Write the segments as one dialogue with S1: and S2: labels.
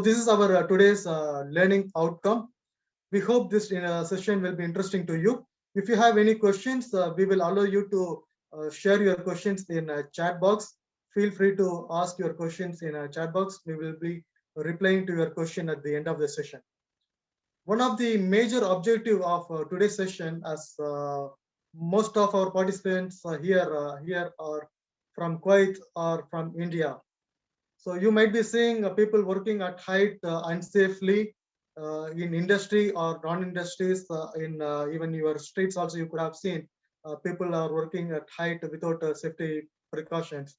S1: this is our today's learning outcome. We hope this session will be interesting to you. If you have any questions, we will allow you to share your questions in a chat box. Feel free to ask your questions in a chat box. We will be replying to your question at the end of the session. One of the major objective of today's session, as most of our participants here are from Kuwait or from India. So you might be seeing people working at height unsafely in industry or non-industries. In even your streets also, you could have seen people are working at height without safety precautions.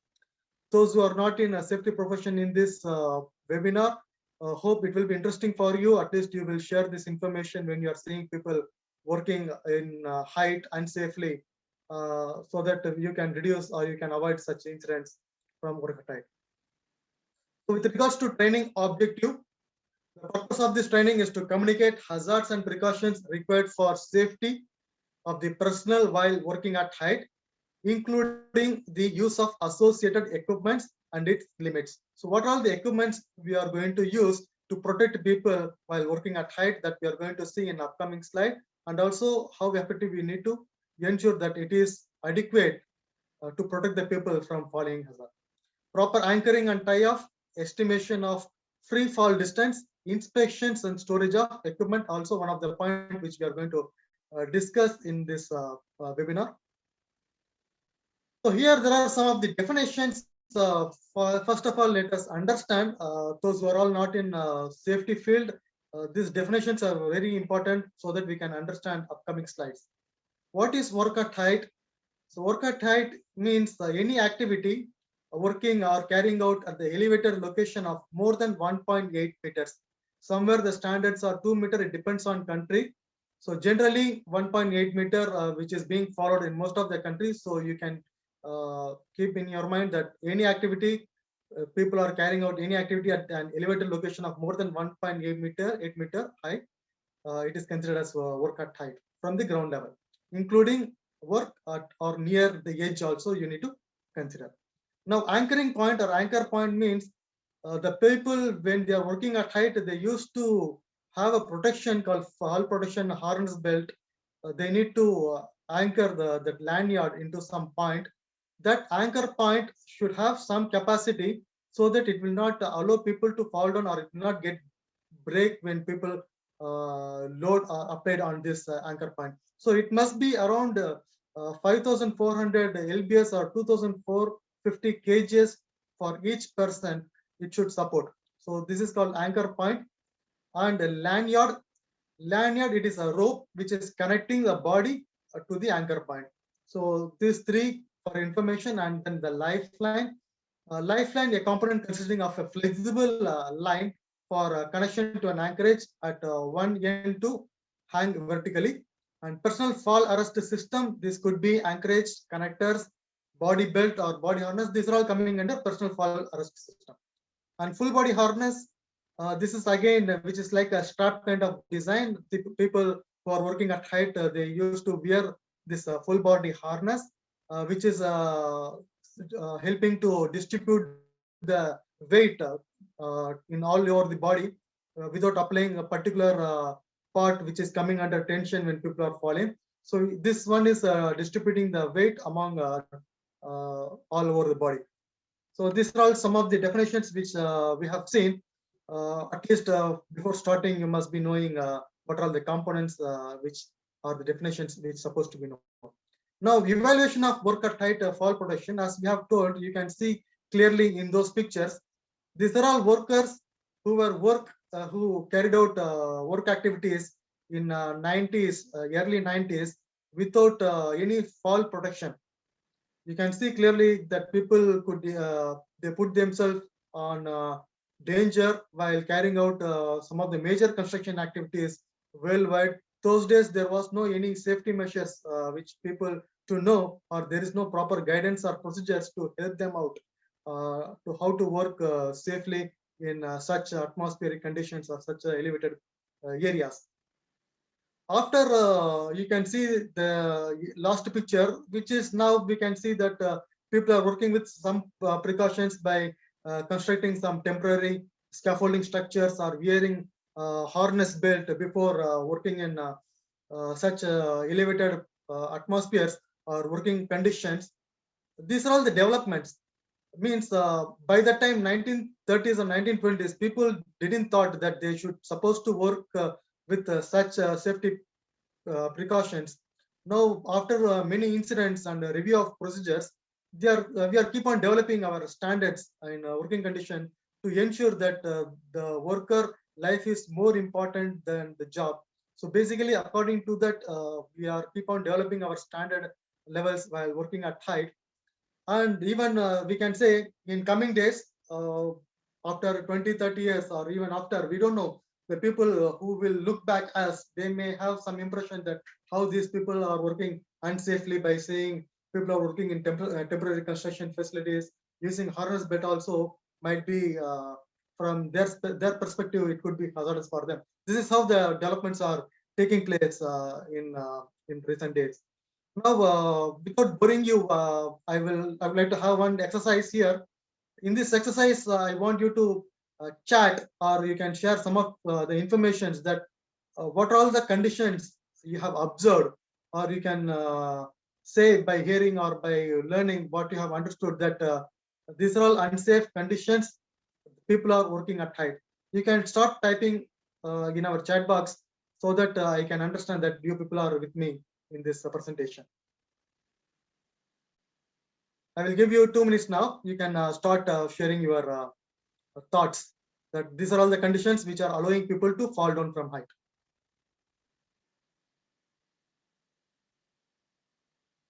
S1: Those who are not in a safety profession in this webinar, hope it will be interesting for you. At least you will share this information when you are seeing people working in height unsafely, so that you can reduce or you can avoid such incidents from work at height. So with regards to training objective, the purpose of this training is to communicate hazards and precautions required for safety of the personnel while working at height, including the use of associated equipments and its limits. So what are the equipments we are going to use to protect people while working at height, that we are going to see in upcoming slide, and also how effective we need to ensure that it is adequate to protect the people from falling hazard. Proper anchoring and tie-off, estimation of free fall distance, inspections and storage of equipment, also one of the points which we are going to discuss in this webinar. So here there are some of the definitions. First of all, let us understand, those who are all not in safety field, these definitions are very important so that we can understand upcoming slides. What is work at height? So work at height means any activity working or carrying out at the elevated location of more than 1.8 meters. Somewhere the standards are 2 meters, it depends on country. So generally 1.8 meter, which is being followed in most of the countries. So you can keep in your mind that any activity, people are carrying out any activity at an elevated location of more than 1.8 meter, 8 meter height, it is considered as work at height from the ground level, including work at or near the edge also you need to consider. Now anchoring point or anchor point means the people, when they are working at height, they used to have a protection called fall protection harness belt. They need to anchor the lanyard into some point. That anchor point should have some capacity so that it will not allow people to fall down, or it will not get break when people load applied on this anchor point. So it must be around 5,400 lbs or 2,450 kgs for each person it should support. So this is called anchor point. And lanyard, it is a rope which is connecting the body to the anchor point. So these three for information. And then the lifeline. Lifeline, a component consisting of a flexible line for connection to an anchorage at one end to hang vertically. And personal fall arrest system, this could be anchorage, connectors, body belt or body harness. These are all coming under personal fall arrest system. And full body harness, this is again which is like a strap kind of design. The people who are working at height, they used to wear this full body harness, which is helping to distribute the weight in all over the body without applying a particular part which is coming under tension when people are falling. So this one is distributing the weight among all over the body. So these are all some of the definitions which we have seen. At least before starting, you must be knowing what are the components which are the definitions which supposed to be known. Now, evaluation of work at height fall protection, as we have told, you can see clearly in those pictures. These are all workers who were who carried out work activities in 90s, early 90s, without any fall protection. You can see clearly that people could they put themselves on danger while carrying out some of the major construction activities worldwide. Those days there was no any safety measures which people to know, or there is no proper guidance or procedures to help them out to how to work safely in such atmospheric conditions or such elevated areas. After you can see the last picture, which is now we can see that people are working with some precautions by constructing some temporary scaffolding structures or wearing harness belt before working in such elevated atmospheres or working conditions. These are all the developments. Means by the time 1930s or 1920s, people didn't thought that they should supposed to work with such safety precautions. Now, after many incidents and review of procedures, we are keep on developing our standards in working condition to ensure that the worker life is more important than the job. So basically, according to that, we are keep on developing our standard levels while working at height. And even we can say in coming days, after 20, 30 years, or even after, we don't know, the people who will look back as they may have some impression that how these people are working unsafely by saying people are working in temporary construction facilities using harness belt also might be from their perspective, it could be hazardous for them. This is how the developments are taking place in recent days. Now, without boring you, I would like to have one exercise here. In this exercise, I want you to chat, or you can share some of the informations that what are all the conditions you have observed, or you can say by hearing or by learning what you have understood that these are all unsafe conditions. People are working at height. You can start typing in our chat box so that I can understand that you people are with me in this presentation. I will give you 2 minutes now. You can start sharing your thoughts that these are all the conditions which are allowing people to fall down from height.